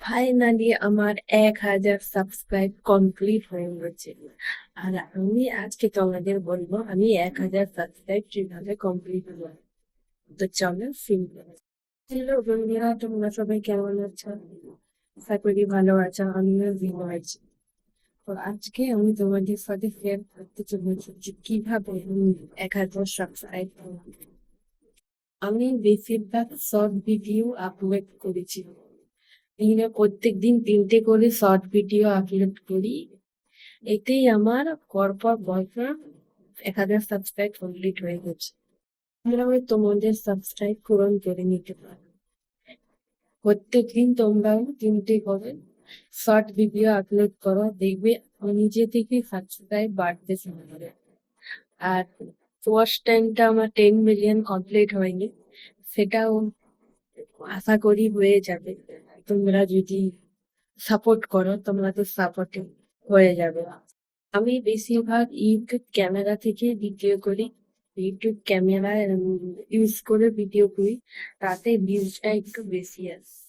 Finally আমার 1,000 subscribe complete হয়ে গেছে। আর আমি আজকে তোমাদের বলবো আমি 1,000 সাবস্ক্রাইব কিভাবে কমপ্লিট করবো। তো চলো শুরু করি। হ্যালো বন্ধুরা, তোমরা সবাই কেমন আছো? আশা করি ভালো আছো, আমিও ভালো আছি। তো আজকে আমি তোমাদের সাথে শেয়ার করতে চলেছি যে কিভাবে আমি 1,000 সাবস্ক্রাইব করবো। আমি বেশিরভাগ শর্ট ভিডিও আপলোড করেছি। প্রত্যেকদিন 3টে করে শর্ট ভিডিও আপলোড করি। এতেই আমার পরপর 1,000 সাবস্ক্রাইব কমপ্লিট হয়ে গেছে। তোমরাও তোমাদের সাবস্ক্রাইব পূরণ করে নিতে পারো। প্রত্যেকদিন তোমরাও 3টে করে শর্ট ভিডিও আপলোড করো, দেখবে নিজে থেকে সাবস্ক্রাইব বাড়তে শুরু করে। আর ওয়াচ টাইমটা আমার 10 মিলিয়ন কমপ্লিট হয়নি, সেটাও আশা করি হয়ে যাবে। তোমরা যদি সাপোর্ট করো, তোমাদের সাপোর্টে হয়ে যাবে। আমি বেশিরভাগ ইউটিউব ক্যামেরা থেকে ভিডিও করি। ইউটিউব ক্যামেরা ইউজ করে ভিডিও করি, তাতে ভিউজটা একটু বেশি আসে।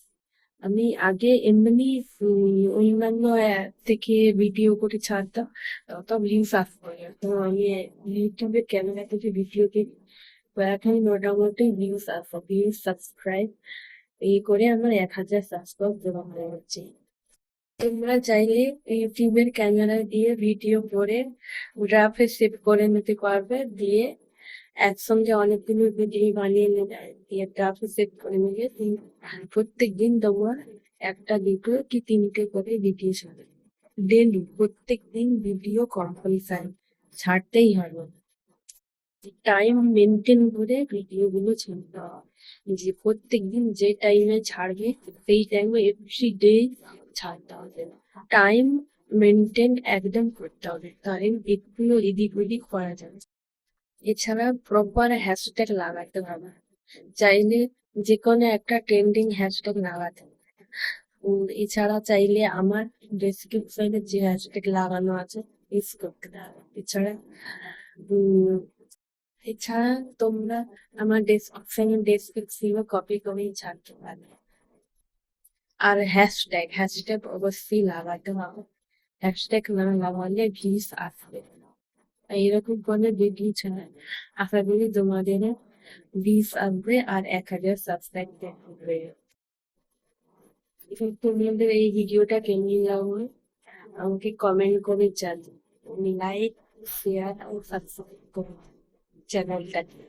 আমি আগে এমনি অন্যান্য অ্যাপ থেকে ভিডিও করে ছাড়তাম, অত ভিউজ আসতো না। তো আমি ইউটিউবের ক্যামেরা থেকে ভিডিও করি, তো এখন মোটামুটি ভিউজ সাবস্ক্রাইব এই করে আমার 1,000 সাবস্ক্রাইব জমা হয়ে যাচ্ছে। তোমরা চাইলে ইউটিউবের ক্যামেরা দিয়ে ভিডিও করে গ্রাফে সেভ করে নিতে পারবে, দিয়ে একসঙ্গে অনেকগুলো ভিডিও বানিয়ে নেবে, দিয়ে গ্রাফে সেভ করে নিলে প্রত্যেকদিন তোমার 1টা 2টো কি 3টে করে ভিডিও ছাড়বে। ডেলি প্রত্যেকদিন ভিডিও কম্পালসারি ছাড়তেই হবে। টাইম মেনটেন করে ভিডিও গুলো ছাড়তে হবে, যে প্রত্যেকদিন যে টাইমে ছাড়বে সেই টাইমে এভরিডে ছাড়তে হবে। টাইম মেনটেন একদম করতে হবে, টাইম একটু এদিক ওদিক করা যাবে। এছাড়া প্রপার হ্যাশট্যাগ লাগাতে হবে, চাইলে যে কোনো একটা ট্রেন্ডিং হ্যাশট্যাগ লাগাতে হবে। এছাড়া চাইলে আমার ডেসক্রিপশনে যে হ্যাশট্যাগ লাগানো আছে ইউজ করতে হবে। এছাড়া তোমরা আমার ডেসক্রিপশনে কপি করে ছাড়তে পারবে। আর হ্যাশট্যাগ অবশ্যই লাগাতে হবে, হ্যাশট্যাগ না লাগালে ভিউজ আসবে না। এইরকম করে ভিডিও ছাড়া আশা করি তোমাদের ভিউজ আসবে আর 1,000 সাবস্ক্রাইব হবে। তোমাদের এই ভিডিওটা কেমন লাগবে আমাকে কমেন্ট করে জানাও। লাইক, শেয়ার ও সাবস্ক্রাইব করো চ্যানেলটাকে।